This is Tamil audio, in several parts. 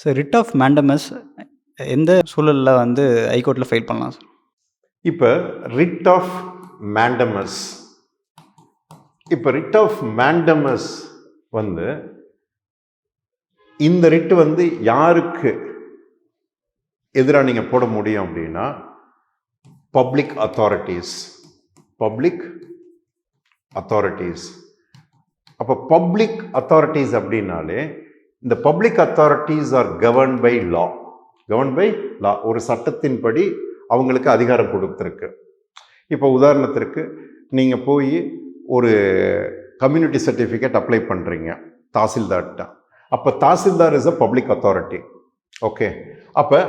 சார் ரிட் ஆஃப் மேண்டமஸ் எந்த சூழல்ல வந்து ஹைகோர்ட்ல ஃபைல் பண்ணலாம் சார்? இப்போ ரிட் ஆஃப் மேண்டமஸ் வந்து இந்த ரிட் வந்து யாருக்கு எதிராக நீங்கள் போட முடியும் அப்படின்னா பப்ளிக் அத்தாரிட்டிஸ். அப்போ பப்ளிக் அத்தாரிட்டிஸ் அப்படின்னாலே இந்த public authorities are govern by law. ஒரு சட்டத்தின்படி அவங்களுக்கு அதிகாரம் கொடுத்துருக்கு. இப்போ உதாரணத்திற்கு நீங்கள் போய் ஒரு கம்யூனிட்டி சர்டிஃபிகேட் அப்ளை பண்ணுறீங்க தாசில்தார்கிட்ட. அப்போ tahsildar is a public authority. Okay, அப்போ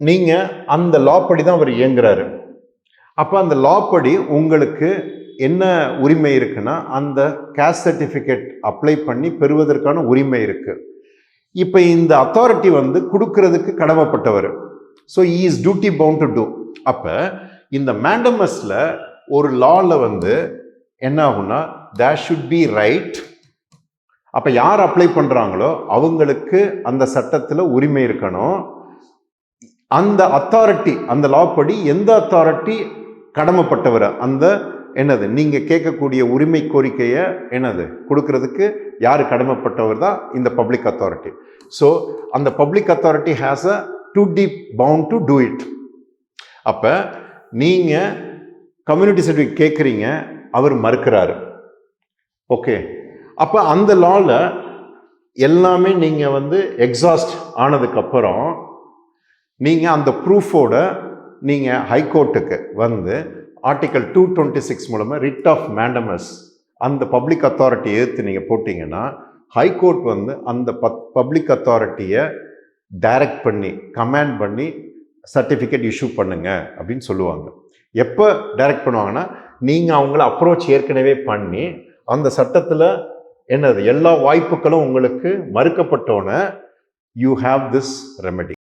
நீங்கள் அந்த லா படி தான் அவர் இயங்குறாரு. அப்போ அந்த லா படி உங்களுக்கு என்ன உரிமை இருக்குன்னா அந்த கேஸ்ட் சர்டிஃபிகேட் அப்ளை பண்ணி பெறுவதற்கான உரிமை இருக்கு. இப்போ இந்த அத்தாரிட்டி வந்து கொடுக்கறதுக்கு கடமைப்பட்டவர். So he is duty bound to do. அப்போ இந்த மேண்டமஸில் ஒரு லாவில் வந்து என்ன ஆகும்னா தேர் ஷுட் பி ரைட். அப்போ யார் அப்ளை பண்ணுறாங்களோ அவங்களுக்கு அந்த சட்டத்தில் உரிமை இருக்கணும். அந்த அத்தாரிட்டி, அந்த லா படி எந்த அத்தாரிட்டி கடமைப்பட்டவர், அந்த என்னது நீங்கள் கேட்கக்கூடிய உரிமை கோரிக்கையை என்னது கொடுக்கறதுக்கு யார் கடமைப்பட்டவர் தான் இந்த பப்ளிக் அத்தாரிட்டி. ஸோ அந்த public authority has a duty bound to do it. அப்போ நீங்கள் கம்யூனிட்டி சர்டிஃபிகேட் கேட்குறீங்க, அவர் மறுக்கிறாரு. ஓகே, அப்போ அந்த லாவில் எல்லாமே நீங்கள் வந்து எக்ஸாஸ்ட் ஆனதுக்கப்புறம் நீங்கள் அந்த ப்ரூஃபோட நீங்கள் ஹைகோர்ட்டுக்கு வந்து ஆர்டிகல் 226 மூலமாக ரிட் ஆஃப் மேண்டமஸ் அந்த பப்ளிக் அத்தாரிட்டி எதிர்த்து நீங்கள் போட்டிங்கன்னா ஹைகோர்ட் வந்து அந்த பப்ளிக் அத்தாரிட்டியை டைரக்ட் பண்ணி கமாண்ட் பண்ணி சர்டிஃபிகேட் இஷ்யூ பண்ணுங்க அப்படின்னு சொல்லுவாங்க. எப்போ டைரக்ட் பண்ணுவாங்கன்னா நீங்கள் அவங்கள அப்ரோச் ஏற்கனவே பண்ணி அந்த சட்டத்தில் என்னது எல்லா வாய்ப்புகளும் உங்களுக்கு மறுக்கப்பட்டோன்னே யூ ஹாவ் திஸ் ரெமெடி.